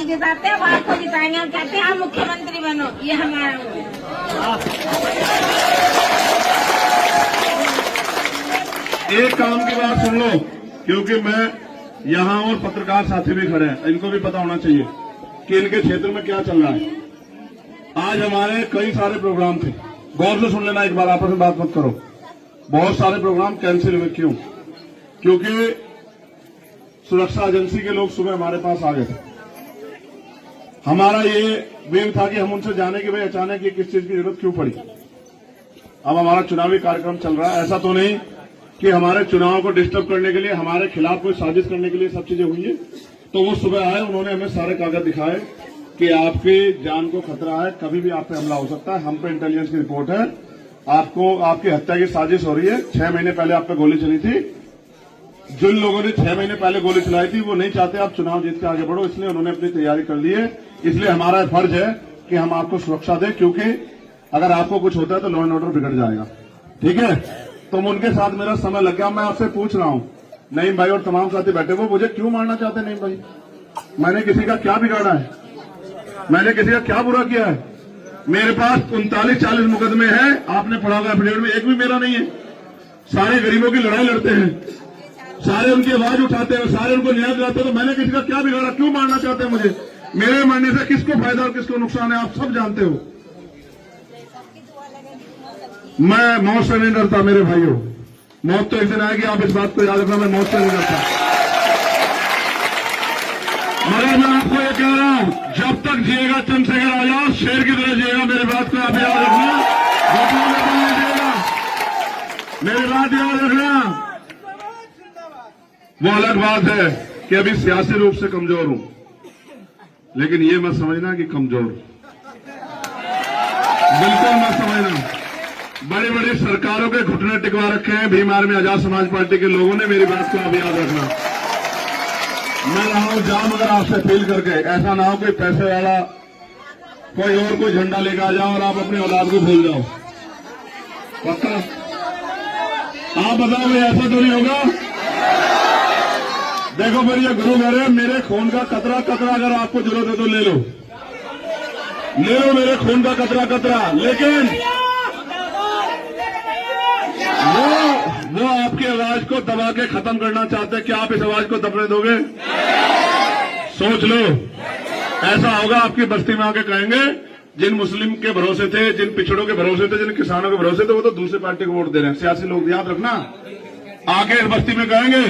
नहीं जिताते, अब आपको जिताएंगे। हम कहते हैं आप मुख्यमंत्री बनो, ये हमारा एक काम की बात सुन लो, क्योंकि मैं यहाँ और पत्रकार साथी भी खड़े हैं, इनको भी पता होना चाहिए कि इनके क्षेत्र में क्या चल रहा है। आज हमारे कई सारे प्रोग्राम थे, गौर से सुन लेना, एक बार आपस में बात मत करो। बहुत सारे प्रोग्राम कैंसिल हुए, क्यों? क्योंकि सुरक्षा एजेंसी के लोग सुबह हमारे पास आ गए थे। हमारा ये वेव था कि हम उनसे जाने कि भाई अचानक ये किस चीज की जरूरत क्यों पड़ी। अब हमारा चुनावी कार्यक्रम चल रहा है, ऐसा तो नहीं कि हमारे चुनाव को डिस्टर्ब करने के लिए, हमारे खिलाफ कोई साजिश करने के लिए सब चीजें हुई है। तो वो सुबह आए, उन्होंने हमें सारे कागज दिखाए कि आपकी जान को खतरा है, कभी भी आप पे हमला हो सकता है। हम पे इंटेलिजेंस की रिपोर्ट है, आपको आपकी हत्या की साजिश हो रही है। 6 महीने पहले आप पे गोली चली थी। जिन लोगों ने 6 महीने पहले गोली चलाई थी वो नहीं चाहते आप चुनाव जीत के आगे बढ़ो, इसलिए उन्होंने अपनी तैयारी कर ली है। इसलिए हमारा फर्ज है कि हम आपको सुरक्षा दें, क्योंकि अगर आपको कुछ होता है तो लॉ एंड ऑर्डर बिगड़ जाएगा। ठीक है, तो उनके साथ मेरा समय लग गया। मैं आपसे पूछ रहा हूं, नईम भाई और तमाम साथी बैठे, वो मुझे क्यों मारना चाहते हैं? नईम भाई, मैंने किसी का क्या बिगाड़ा है? मैंने किसी का क्या बुरा किया है? मेरे पास 39-40 मुकदमे हैं, आपने पढ़ा होगा एफिडेविट में, एक भी मेरा नहीं है। सारे गरीबों की लड़ाई लड़ते हैं, सारे उनकी आवाज उठाते हैं, सारे उनको न्याय दिलाते हैं। तो मैंने किसी का क्या बिगाड़ा? क्यों मारना चाहते हैं मुझे? मेरे मरने से किसको फायदा और किसको नुकसान है, आप सब जानते हो। मैं मौत से नहीं डरता मेरे भाइयों, मौत तो एक दिन आएगी, आप इस बात को याद रखना। मैं मौत से नहीं डरता, मगर मैं आपको ये कह रहा हूं, जब तक जिएगा चंद्रशेखर आजाद शेर की तरह जिएगा। मेरी बात को आप याद रखना, मेरी बात याद रखना। वो अलग बात है कि अभी सियासी रूप से कमजोर हूं, लेकिन ये मत समझना कि कमजोर, बिल्कुल मत समझना। बड़ी बड़ी सरकारों के घुटने टिकवा रखे हैं भीमार में आजाद समाज पार्टी के लोगों ने। मेरी बात को आप याद रखना। मैं रहा हूं जाम, अगर आपसे अपील करके, ऐसा ना हो कोई पैसे वाला कोई और कोई झंडा लेकर आ जाओ और आप अपने औलाद को भूल जाओ। पक्का? आप बताओ भाई, ऐसा तो नहीं होगा? देखो फिर ये गुरु घर है, मेरे खून का कतरा कतरा अगर आपको जरूरत है तो ले लो, ले लो मेरे खून का कतरा कतरा। लेकिन वो आपकी आवाज को दबा के खत्म करना चाहते हैं। क्या आप इस आवाज को दबने दोगे? सोच लो, ऐसा होगा आपकी बस्ती में आके कहेंगे जिन मुस्लिम के भरोसे थे, जिन पिछड़ों के भरोसे थे, जिन किसानों के भरोसे थे, वो तो दूसरी पार्टी को वोट दे रहे हैं। सियासी लोग, याद रखना, आगे इस बस्ती में कहेंगे